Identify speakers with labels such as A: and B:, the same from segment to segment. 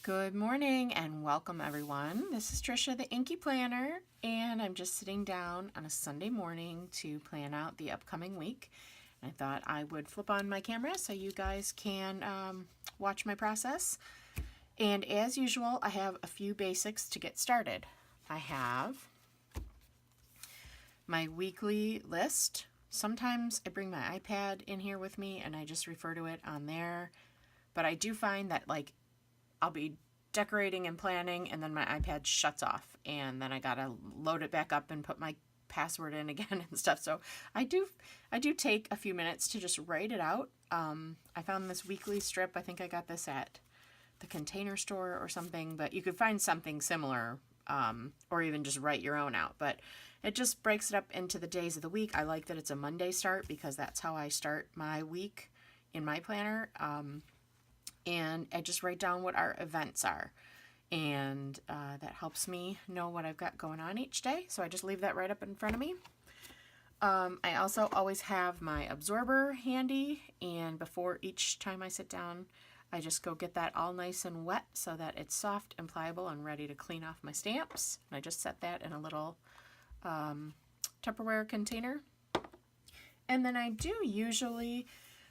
A: Good morning and welcome everyone. This is Trisha, the Inky Planner, and I'm just sitting down on a Sunday morning to plan out the upcoming week. I thought I would flip on my camera so you guys can watch my process. And as usual, I have a few basics to get started. I have my weekly list. Sometimes I bring my iPad in here with me and I just refer to it on there. But I do find that I'll be decorating and planning and then my iPad shuts off and then I gotta load it back up and put my password in again and stuff. So I do take a few minutes to just write it out. I found this weekly strip. I think I got this at the Container Store or something, but you could find something similar or even just write your own out. But it just breaks it up into the days of the week. I like that it's a Monday start because that's how I start my week in my planner. And I just write down what our events are. And that helps me know what I've got going on each day. So I just leave that right up in front of me. I also always have my absorber handy. And before each time I sit down, I just go get that all nice and wet so that it's soft and pliable and ready to clean off my stamps. And I just set that in a little Tupperware container. And then I do usually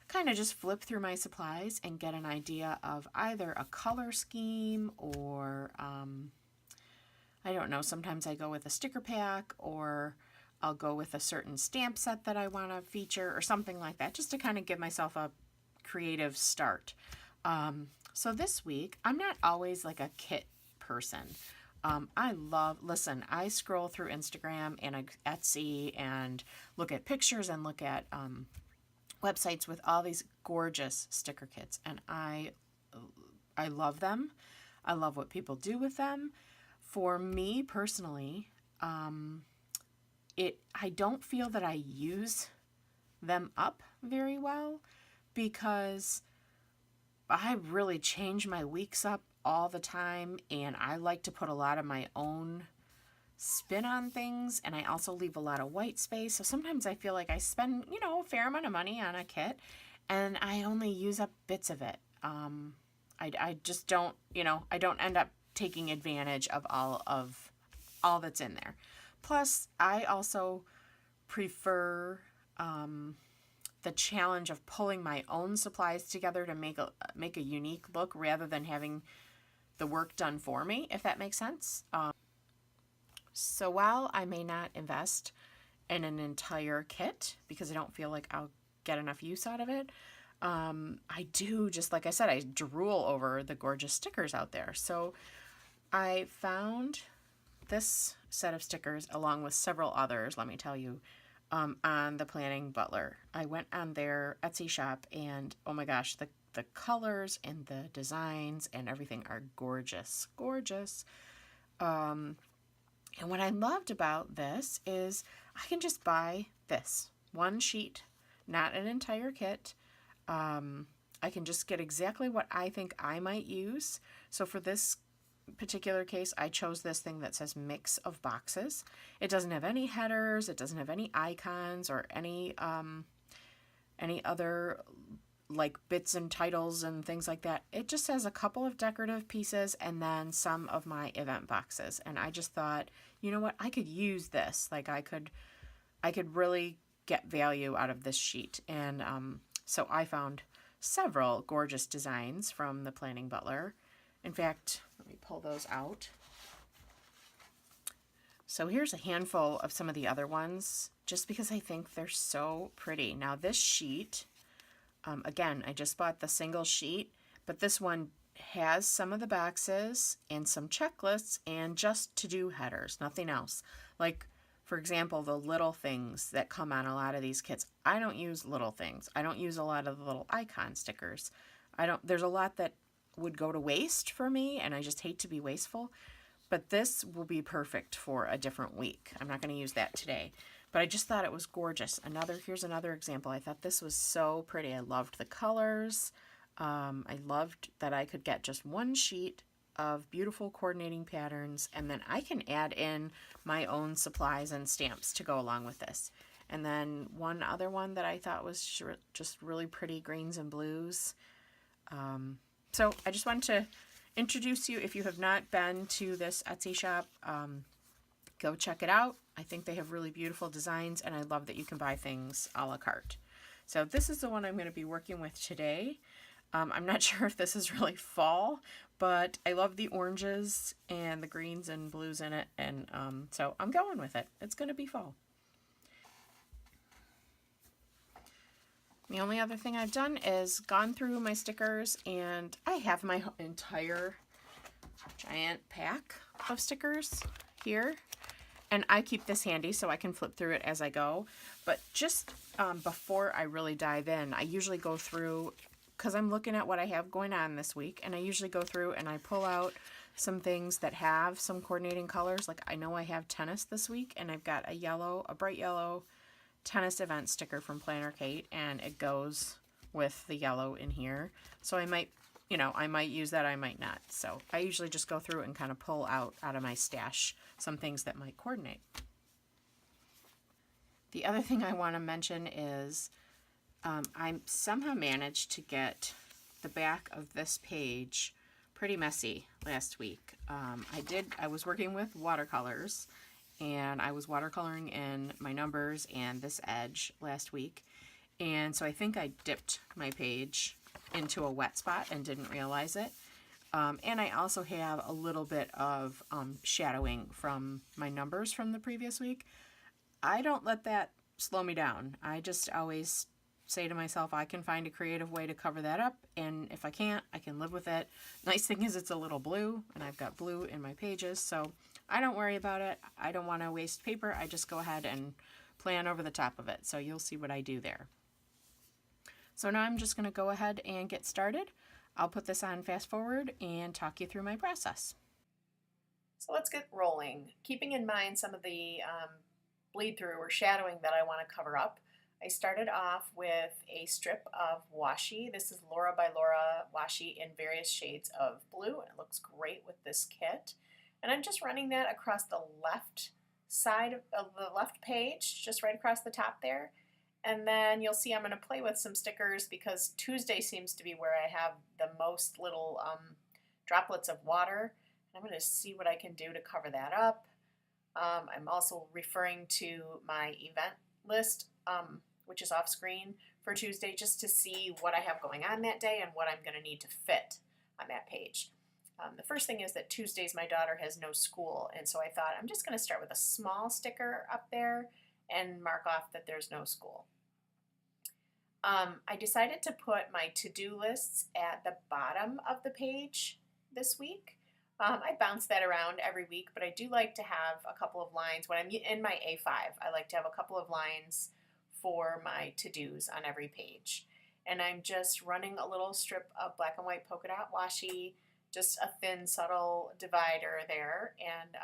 A: kind of just flip through my supplies and get an idea of either a color scheme or I don't know, sometimes I go with a sticker pack or I'll go with a certain stamp set that I want to feature or something like that, just to kind of give myself a creative start. So this week, I'm not always like a kit person. I scroll through Instagram and Etsy and look at pictures and look at websites with all these gorgeous sticker kits, and I love them. I love what people do with them. For me personally, I don't feel that I use them up very well because I really change my weeks up all the time, and I like to put a lot of my own spin on things, and I also leave a lot of white space. So sometimes I feel like I spend, a fair amount of money on a kit and I only use up bits of it. I just don't, I don't end up taking advantage of all that's in there. Plus, I also prefer the challenge of pulling my own supplies together to make a unique look rather than having the work done for me, if that makes sense. So while I may not invest in an entire kit because I don't feel like I'll get enough use out of it, I do, just like I said, I drool over the gorgeous stickers out there. So I found this set of stickers along with several others, let me tell you, on the Planning Butler. I went on their Etsy shop and oh my gosh, the colors and the designs and everything are gorgeous, gorgeous. And what I loved about this is I can just buy this one sheet, not an entire kit. I can just get exactly what I think I might use. So for this particular case, I chose this thing that says mix of boxes. It doesn't have any headers. It doesn't have any icons or any other like bits and titles and things like that. It just has a couple of decorative pieces and then some of my event boxes. And I just thought, you know what, I could use this. Like I could really get value out of this sheet. And so I found several gorgeous designs from the Planning Butler. In fact, let me pull those out. So here's a handful of some of the other ones, just because I think they're so pretty. Now this sheet, again, I just bought the single sheet, but this one has some of the boxes and some checklists and just to-do headers, nothing else. Like, for example, the little things that come on a lot of these kits. I don't use little things. I don't use a lot of the little icon stickers. There's a lot that would go to waste for me, and I just hate to be wasteful. But this will be perfect for a different week. I'm not going to use that today. But I just thought it was gorgeous. Here's another example. I thought this was so pretty. I loved the colors. I loved that I could get just one sheet of beautiful coordinating patterns, and then I can add in my own supplies and stamps to go along with this. And then one other one that I thought was just really pretty, greens and blues. So I just wanted to introduce you, if you have not been to this Etsy shop, go check it out. I think they have really beautiful designs, and I love that you can buy things a la carte. So this is the one I'm going to be working with today. I'm not sure if this is really fall, but I love the oranges and the greens and blues in it, and so I'm going with it. It's going to be fall. The only other thing I've done is gone through my stickers, and I have my entire giant pack of stickers here, and I keep this handy so I can flip through it as I go. But just before I really dive in, I usually go through, because I'm looking at what I have going on this week, and I usually go through and I pull out some things that have some coordinating colors. Like I know I have tennis this week, and I've got a bright yellow tennis event sticker from Planner Kate, and it goes with the yellow in here. So I might use that, I might not. So I usually just go through and kind of pull out of my stash some things that might coordinate. The other thing I want to mention is I somehow managed to get the back of this page pretty messy last week. I was working with watercolors, and I was watercoloring in my numbers and this edge last week. And so I think I dipped my page into a wet spot and didn't realize it. And I also have a little bit of shadowing from my numbers from the previous week. I don't let that slow me down. I just always say to myself, I can find a creative way to cover that up, and if I can't, I can live with it. Nice thing is it's a little blue, and I've got blue in my pages, so I don't worry about it. I don't want to waste paper. I just go ahead and plan over the top of it, so you'll see what I do there. So now I'm just going to go ahead and get started. I'll put this on fast forward and talk you through my process. So let's get rolling. Keeping in mind some of the bleed through or shadowing that I want to cover up, I started off with a strip of washi. This is Laura by Laura washi in various shades of blue, and it looks great with this kit. And I'm just running that across the left side of the left page, just right across the top there. And then you'll see I'm going to play with some stickers because Tuesday seems to be where I have the most little droplets of water. I'm going to see what I can do to cover that up. I'm also referring to my event list, which is off screen for Tuesday, just to see what I have going on that day and what I'm going to need to fit on that page. The first thing is that Tuesdays my daughter has no school, and so I thought I'm just going to start with a small sticker up there and mark off that there's no school. I decided to put my to-do lists at the bottom of the page this week. I bounce that around every week, but I do like to have a couple of lines. When I'm in my A5, I like to have a couple of lines for my to-dos on every page. And I'm just running a little strip of black and white polka dot washi, just a thin, subtle divider there, and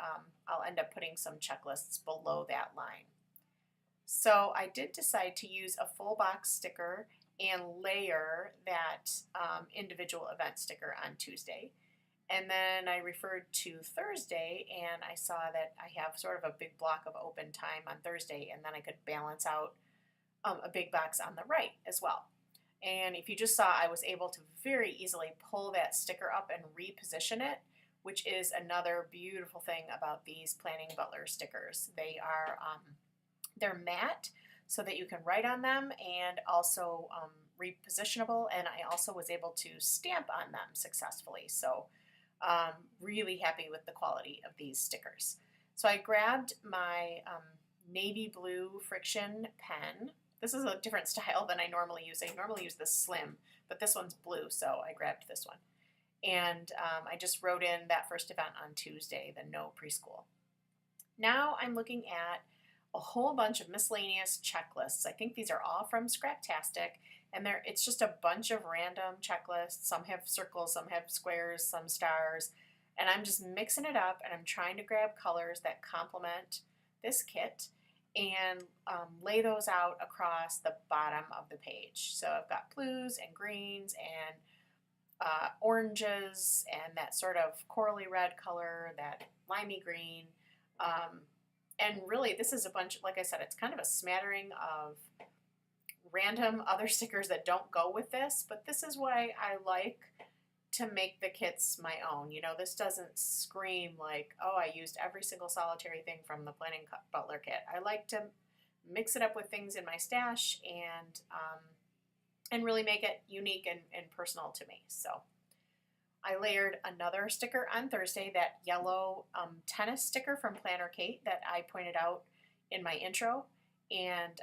A: I'll end up putting some checklists below that line. So I did decide to use a full box sticker and layer that individual event sticker on Tuesday. And then I referred to Thursday, and I saw that I have sort of a big block of open time on Thursday, and then I could balance out a big box on the right as well. And if you just saw, I was able to very easily pull that sticker up and reposition it, which is another beautiful thing about these Planning Butler stickers. They are they're matte so that you can write on them, and also repositionable, and I also was able to stamp on them successfully. So really happy with the quality of these stickers. So I grabbed my navy blue friction pen. This is a different style than I normally use. I normally use the slim, but this one's blue, so I grabbed this one. And I just wrote in that first event on Tuesday, the no preschool. Now I'm looking at a whole bunch of miscellaneous checklists. I think these are all from Scraptastic, and it's just a bunch of random checklists. Some have circles, some have squares, some stars, and I'm just mixing it up, and I'm trying to grab colors that complement this kit and lay those out across the bottom of the page. So I've got blues and greens and oranges and that sort of corally red color, that limey green. And really, this is a bunch, like I said, it's kind of a smattering of random other stickers that don't go with this, but this is why I like to make the kits my own. You know, this doesn't scream like, oh, I used every single solitary thing from the Planning Butler kit. I like to mix it up with things in my stash and really make it unique and personal to me. So I layered another sticker on Thursday, that yellow tennis sticker from Planner Kate that I pointed out in my intro, and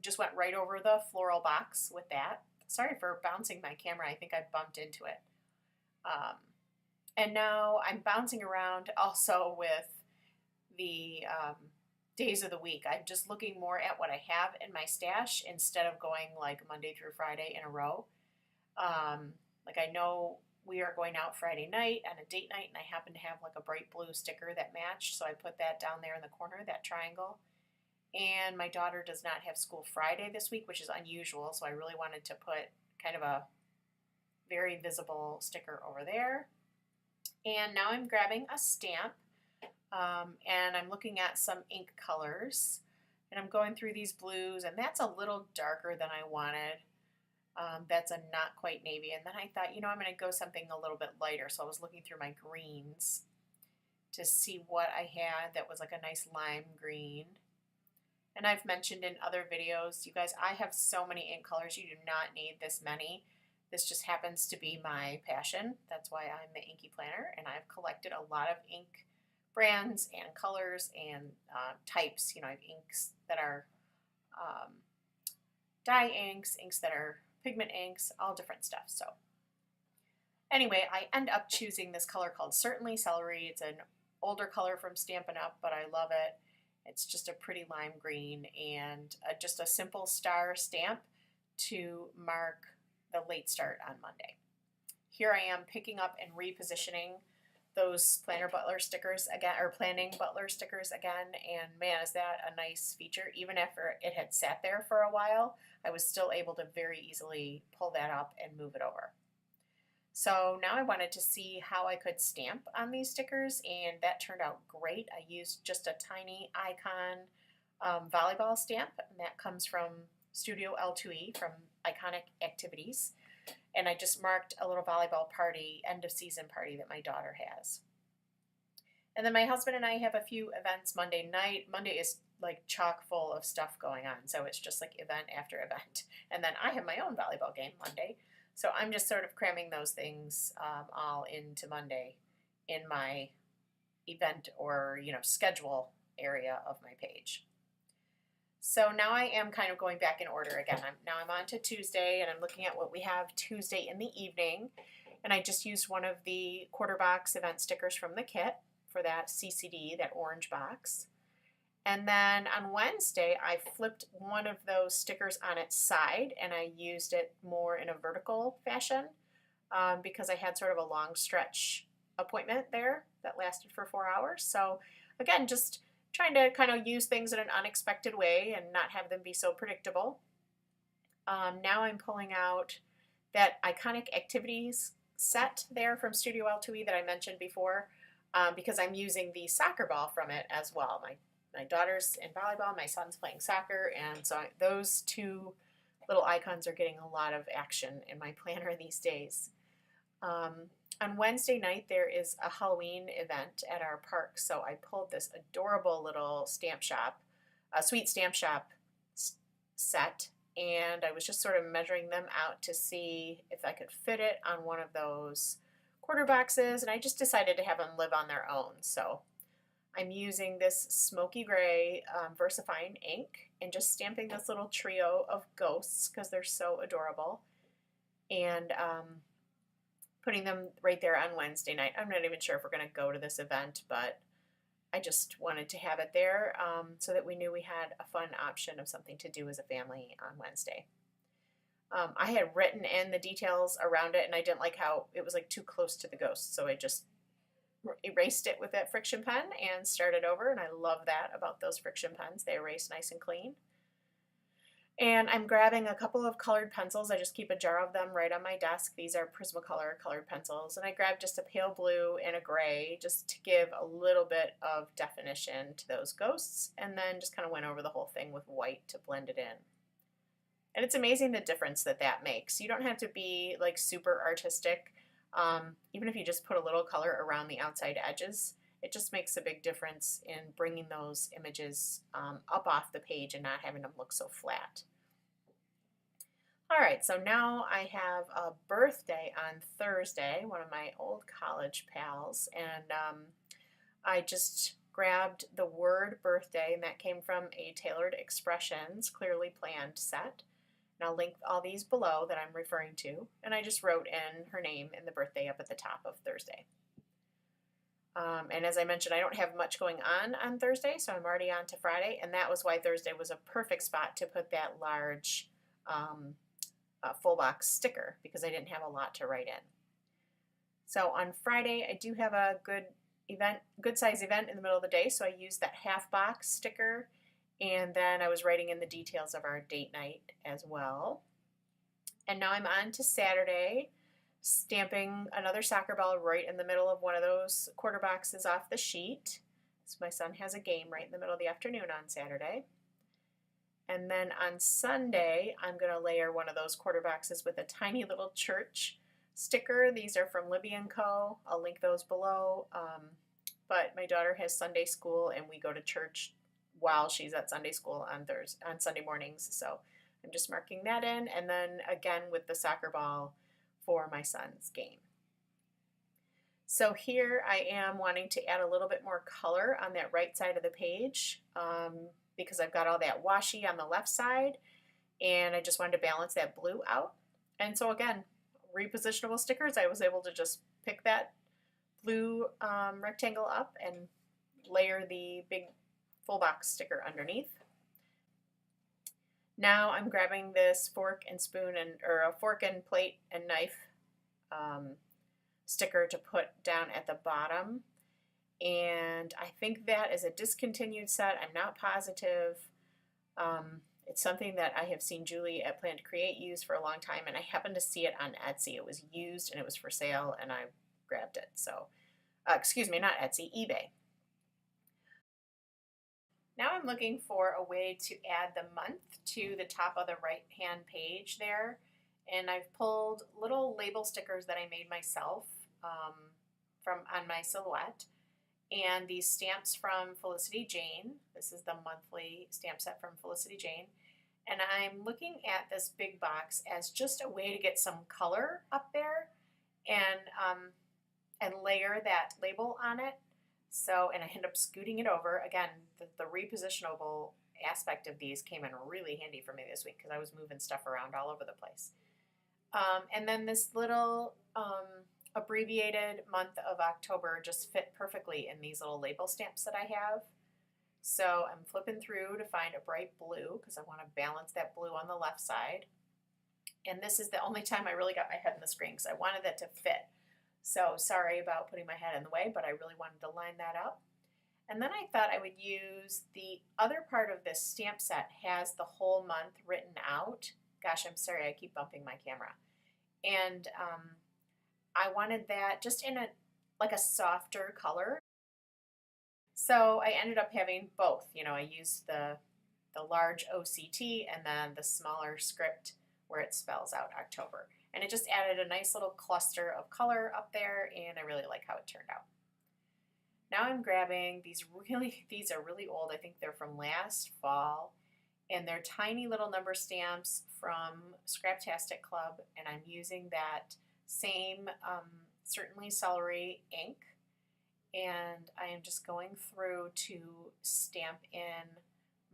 A: just went right over the floral box with that. Sorry for bouncing my camera. I think I bumped into it. And now I'm bouncing around also with the days of the week. I'm just looking more at what I have in my stash instead of going like Monday through Friday in a row. Like I know we are going out Friday night on a date night, and I happen to have like a bright blue sticker that matched, so I put that down there in the corner, that triangle. And my daughter does not have school Friday this week, which is unusual, so I really wanted to put kind of a very visible sticker over there. And now I'm grabbing a stamp, and I'm looking at some ink colors, and I'm going through these blues, and that's a little darker than I wanted. That's a not quite navy. And then I thought, you know, I'm going to go something a little bit lighter. So I was looking through my greens to see what I had that was like a nice lime green. And I've mentioned in other videos, you guys, I have so many ink colors. You do not need this many. This just happens to be my passion. That's why I'm the Inky Planner, and I've collected a lot of ink brands and colors and types. You know, I have inks that are dye inks, inks that are pigment inks, all different stuff. So anyway, I end up choosing this color called Certainly Celery. It's an older color from Stampin' Up, but I love it. It's just a pretty lime green, and just a simple star stamp to mark the late start on Monday. Here I am picking up and repositioning those Planner Butler stickers again, or Planning Butler stickers again, and man, is that a nice feature. Even after it had sat there for a while, I was still able to very easily pull that up and move it over. So now I wanted to see how I could stamp on these stickers, and that turned out great. I used just a tiny icon volleyball stamp, and that comes from Studio L2E from Iconic Activities. And I just marked a little volleyball party, end of season party that my daughter has. And then my husband and I have a few events Monday night. Monday is like chock full of stuff going on, so it's just like event after event. And then I have my own volleyball game Monday. So I'm just sort of cramming those things all into Monday in my event or, you know, schedule area of my page. So now I am kind of going back in order again. I'm on to Tuesday, and I'm looking at what we have Tuesday in the evening. And I just used one of the quarter box event stickers from the kit for that CCD, that orange box. And then on Wednesday, I flipped one of those stickers on its side, and I used it more in a vertical fashion because I had sort of a long stretch appointment there that lasted for 4 hours. So again, just trying to kind of use things in an unexpected way and not have them be so predictable. Now I'm pulling out that Iconic Activities set there from Studio L2E that I mentioned before because I'm using the soccer ball from it as well. My daughter's in volleyball, my son's playing soccer, and so those two little icons are getting a lot of action in my planner these days. On Wednesday night, there is a Halloween event at our park, so I pulled this adorable little stamp shop, a sweet stamp shop set, and I was just sort of measuring them out to see if I could fit it on one of those quarter boxes, and I just decided to have them live on their own. So I'm using this smoky gray VersaFine ink and just stamping this little trio of ghosts because they're so adorable, and putting them right there on Wednesday night. I'm not even sure if we're going to go to this event, but I just wanted to have it there so that we knew we had a fun option of something to do as a family on Wednesday. I had written in the details around it, and I didn't like how it was like too close to the ghost, so I just erased it with that friction pen and started over, and I love that about those friction pens. They erase nice and clean. And I'm grabbing a couple of colored pencils. I just keep a jar of them right on my desk. These are Prismacolor colored pencils. And I grabbed just a pale blue and a gray just to give a little bit of definition to those ghosts. And then just kind of went over the whole thing with white to blend it in. And it's amazing the difference that that makes. You don't have to be like super artistic. Even if you just put a little color around the outside edges, it just makes a big difference in bringing those images up off the page and not having them look so flat. All right, so now I have a birthday on Thursday, one of my old college pals, and I just grabbed the word birthday, and that came from a Tailored Expressions Clearly Planned set. And I'll link all these below that I'm referring to, and I just wrote in her name and the birthday up at the top of Thursday. And as I mentioned, I don't have much going on Thursday, so I'm already on to Friday, and that was why Thursday was a perfect spot to put that large full box sticker, because I didn't have a lot to write in. So on Friday, I do have a good size event in the middle of the day, so I used that half box sticker, and then I was writing in the details of our date night as well. And now I'm on to Saturday, stamping another soccer ball right in the middle of one of those quarter boxes off the sheet. So my son has a game right in the middle of the afternoon on Saturday. And then on Sunday, I'm going to layer one of those quarter boxes with a tiny little church sticker. These are from Libby & Co. I'll link those below. But my daughter has Sunday school, and we go to church while she's at Sunday school on Sunday mornings. So I'm just marking that in, and then again with the soccer ball for my son's game. So here I am wanting to add a little bit more color on that right side of the page because I've got all that washi on the left side, and I just wanted to balance that blue out. And so again, repositionable stickers, I was able to just pick that blue rectangle up and layer the big full box sticker underneath. Now I'm grabbing this fork and spoon or a fork and plate and knife sticker to put down at the bottom, and I think that is a discontinued set. I'm not positive. It's something that I have seen Julie at Plan to Create use for a long time, and I happened to see it on Etsy. It was used and it was for sale, and I grabbed it. So, excuse me, not Etsy, eBay. Now I'm looking for a way to add the month to the top of the right-hand page there, and I've pulled little label stickers that I made myself on my silhouette, and these stamps from Felicity Jane. This is the monthly stamp set from Felicity Jane, and I'm looking at this big box as just a way to get some color up there and layer that label on it. So, and I end up scooting it over. Again, the repositionable aspect of these came in really handy for me this week because I was moving stuff around all over the place. And then this little abbreviated month of October just fit perfectly in these little label stamps that I have. So I'm flipping through to find a bright blue because I want to balance that blue on the left side. And this is the only time I really got my head in the screen because I wanted that to fit. So sorry about putting my head in the way, but I really wanted to line that up. And then I thought I would use the other part of this stamp set has the whole month written out. Gosh, I'm sorry, I keep bumping my camera. And I wanted that just in like a softer color. So I ended up having both. You know, I used the large OCT and then the smaller script where it spells out October. And it just added a nice little cluster of color up there, and I really like how it turned out. Now I'm grabbing these are really old. I think they're from last fall, and they're tiny little number stamps from Scraptastic Club, and I'm using that same Certainly Celery ink, and I am just going through to stamp in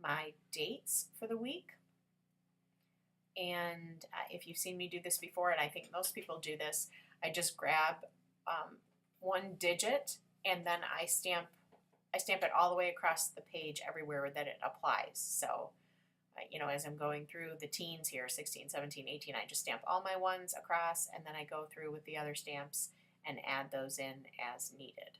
A: my dates for the week. And if you've seen me do this before, and I think most people do this, I just grab one digit and then I stamp it all the way across the page everywhere that it applies. So, you know, as I'm going through the teens here, 16, 17, 18, I just stamp all my ones across, and then I go through with the other stamps and add those in as needed.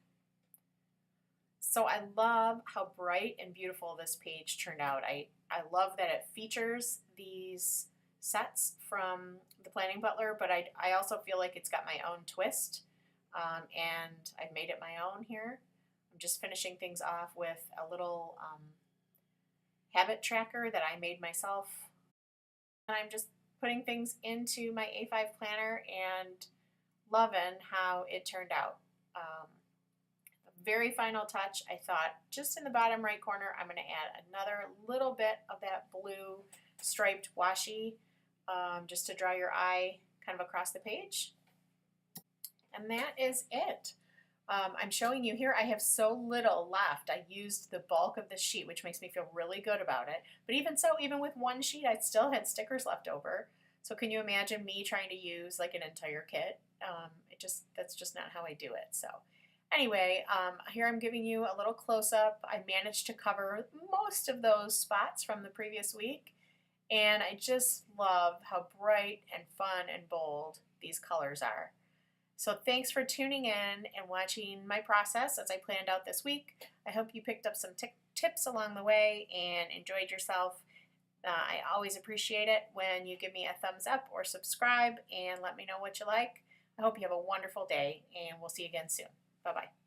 A: So I love how bright and beautiful this page turned out. I love that it features these sets from the Planning Butler, but I also feel like it's got my own twist, and I've made it my own here. I'm just finishing things off with a little habit tracker that I made myself, and I'm just putting things into my A5 planner and loving how it turned out. Very final touch, I thought just in the bottom right corner, I'm going to add another little bit of that blue striped washi just to draw your eye kind of across the page. And that is it. I'm showing you here, I have so little left. I used the bulk of the sheet, which makes me feel really good about it. But even so, even with one sheet, I still had stickers left over. So can you imagine me trying to use like an entire kit? That's just not how I do it. So anyway, here I'm giving you a little close-up. I managed to cover most of those spots from the previous week. And I just love how bright and fun and bold these colors are. So thanks for tuning in and watching my process as I planned out this week. I hope you picked up some tips along the way and enjoyed yourself. I always appreciate it when you give me a thumbs up or subscribe and let me know what you like. I hope you have a wonderful day, and we'll see you again soon. Bye-bye.